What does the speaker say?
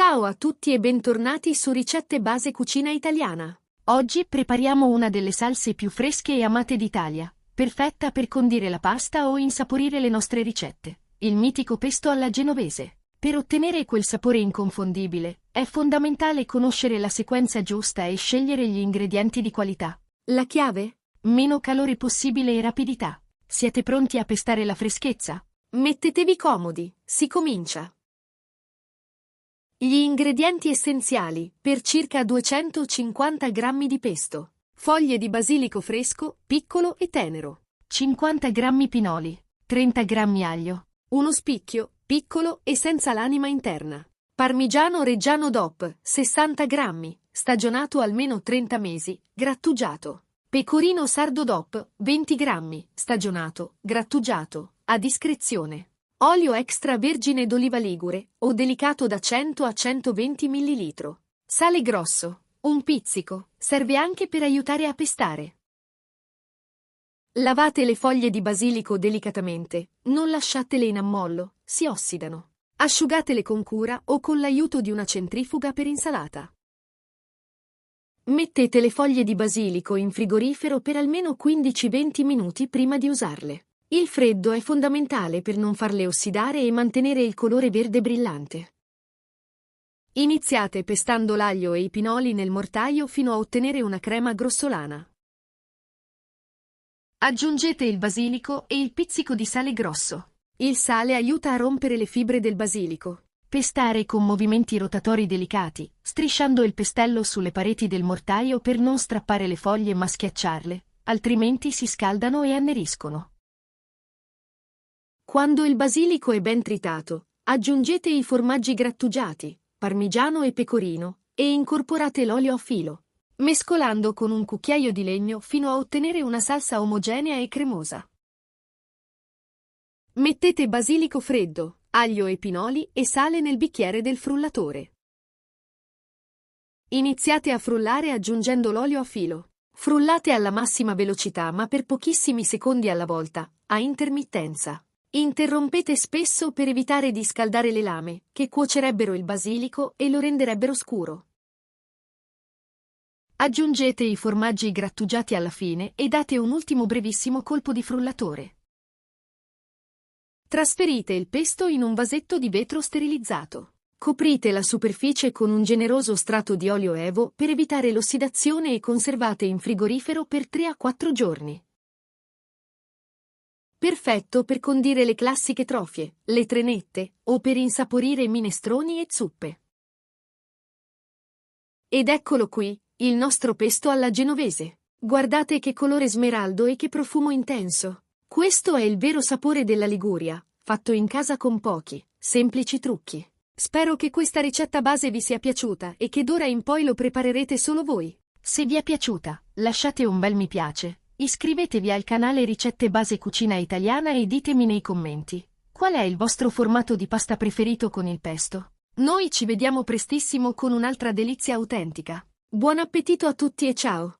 Ciao a tutti e bentornati su Ricette Base Cucina Italiana. Oggi prepariamo una delle salse più fresche e amate d'Italia, perfetta per condire la pasta o insaporire le nostre ricette, il mitico pesto alla genovese. Per ottenere quel sapore inconfondibile, è fondamentale conoscere la sequenza giusta e scegliere gli ingredienti di qualità. La chiave? Meno calore possibile e rapidità. Siete pronti a pestare la freschezza? Mettetevi comodi, si comincia! Gli ingredienti essenziali per circa 250 g di pesto. Foglie di basilico fresco, piccolo e tenero. 50 g pinoli. 30 g aglio. Uno spicchio, piccolo e senza l'anima interna. Parmigiano Reggiano DOP, 60 g, stagionato almeno 30 mesi, grattugiato. Pecorino sardo DOP, 20 g, stagionato, grattugiato, a discrezione. Olio extravergine d'oliva ligure, o delicato da 100 a 120 ml. Sale grosso, un pizzico, serve anche per aiutare a pestare. Lavate le foglie di basilico delicatamente, non lasciatele in ammollo, si ossidano. Asciugatele con cura o con l'aiuto di una centrifuga per insalata. Mettete le foglie di basilico in frigorifero per almeno 15-20 minuti prima di usarle. Il freddo è fondamentale per non farle ossidare e mantenere il colore verde brillante. Iniziate pestando l'aglio e i pinoli nel mortaio fino a ottenere una crema grossolana. Aggiungete il basilico e il pizzico di sale grosso. Il sale aiuta a rompere le fibre del basilico. Pestare con movimenti rotatori delicati, strisciando il pestello sulle pareti del mortaio per non strappare le foglie ma schiacciarle, altrimenti si scaldano e anneriscono. Quando il basilico è ben tritato, aggiungete i formaggi grattugiati, parmigiano e pecorino, e incorporate l'olio a filo, mescolando con un cucchiaio di legno fino a ottenere una salsa omogenea e cremosa. Mettete basilico freddo, aglio e pinoli e sale nel bicchiere del frullatore. Iniziate a frullare aggiungendo l'olio a filo. Frullate alla massima velocità ma per pochissimi secondi alla volta, a intermittenza. Interrompete spesso per evitare di scaldare le lame, che cuocerebbero il basilico e lo renderebbero scuro. Aggiungete i formaggi grattugiati alla fine e date un ultimo brevissimo colpo di frullatore. Trasferite il pesto in un vasetto di vetro sterilizzato. Coprite la superficie con un generoso strato di olio evo per evitare l'ossidazione e conservate in frigorifero per 3 a 4 giorni. Perfetto per condire le classiche trofie, le trenette, o per insaporire minestroni e zuppe. Ed eccolo qui, il nostro pesto alla genovese. Guardate che colore smeraldo e che profumo intenso. Questo è il vero sapore della Liguria, fatto in casa con pochi, semplici trucchi. Spero che questa ricetta base vi sia piaciuta e che d'ora in poi lo preparerete solo voi. Se vi è piaciuta, lasciate un bel mi piace. Iscrivetevi al canale Ricette Base Cucina Italiana e ditemi nei commenti qual è il vostro formato di pasta preferito con il pesto. Noi ci vediamo prestissimo con un'altra delizia autentica. Buon appetito a tutti e ciao!